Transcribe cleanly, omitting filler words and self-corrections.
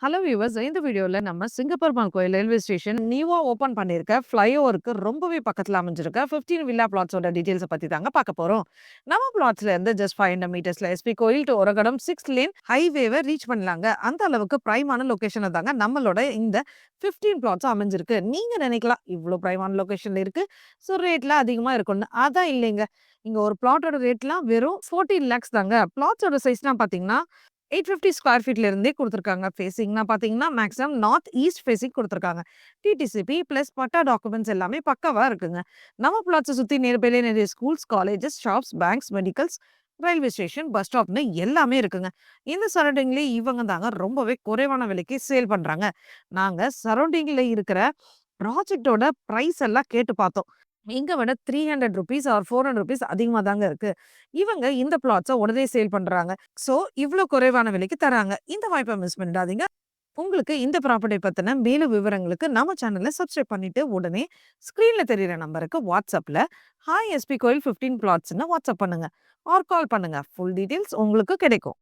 Hello viewers, இந்த வீடியோல நம்ம சிங்கப்பூர் கோயில் ரயில்வே ஸ்டேஷன் நியூவா ஓபன் பண்ணியிருக்க ஃப்ளைஓவருக்கு ரொம்பவே பக்கத்துல அமைஞ்சிருக்க 15 வில்லா பிளாட்ஸோட டீடைல்ஸை பத்தி தாங்க பார்க்க போறோம். நம்ம பிளாட்ஸ்ல இருந்து ஜஸ்ட் 500 மீட்டர்ஸ்ல எஸ்பி கோயில் டு ஒரகடம் 6 லேன் ஹைவேவை ரீச் பண்ணலாங்க. அந்த அளவுக்கு பிரைமான லொகேஷன்ல தாங்க நம்மளோட இந்த 15 பிளாட்ஸ் அமைஞ்சிருக்கு. நீங்க நினைக்கலாம் இவ்வளோ பிரைமான லொகேஷன்ல இருக்கு, ஸோ ரேட்லாம் அதிகமா இருக்கும்னு. அதான் இல்லைங்க. இங்க ஒரு பிளாட்டோட ரேட்லாம் வெறும் 14 லேக்ஸ் தாங்க. பிளாட்ஸோட சைஸ்லாம் பாத்தீங்கன்னா 850 ஸ்கொயர் ஃபீட்ல இருந்தே குடுத்துருக்காங்க. ஃபேசிங்னா பார்த்தீங்கன்னா, மேக்ஸிமம் நார்த் ஈஸ்ட் ஃபேசிங் குடுத்துருக்காங்க. டிடிசிபி பிளஸ் பட்டா டாக்குமெண்ட்ஸ் எல்லாமே பக்காவா இருக்குங்க. நம்ம பிளாட்ஸ சுத்தி நியர்பைலே நிறைய schools, colleges, shops, banks, medicals, railway station, bus ஸ்டாப்ன்னு எல்லாமே இருக்குங்க. இந்த சரௌண்டிங்லயே இவங்க தாங்க ரொம்பவே குறைவான விலைக்கு சேல் பண்றாங்க. நாங்க சரௌண்டிங்ல இருக்கிற ப்ராஜெக்ட்டோட பிரைஸ் எல்லாம் கேட்டு பார்த்தோம். இங்க விட ₹300 ஆர் ₹400 அதிகமா தாங்க இருக்கு. இவங்க இந்த பிளாட்ஸ உடனே சேல் பண்றாங்க. சோ, இவ்ளோ குறைவான விலைக்கு தராங்க. இந்த வாய்ப்ப மிஸ் பண்ணிடாதீங்க. உங்களுக்கு இந்த ப்ராப்பர்ட்டி பத்தின மேலும் விவரங்களுக்கு நம்ம சேனல சப்ஸ்கிரைப் பண்ணிட்டு, உடனே ஸ்க்ரீன்ல தெரியிற நம்பருக்கு வாட்ஸ்அப்ல ஹாய் எஸ்பி கோயில் 15 பிளாட்ஸ்ன்னு வாட்ஸ்அப் பண்ணுங்க. ஆர் கால் பண்ணுங்க. ஃபுல் டீட்டெயில்ஸ் உங்களுக்கு கிடைக்கும்.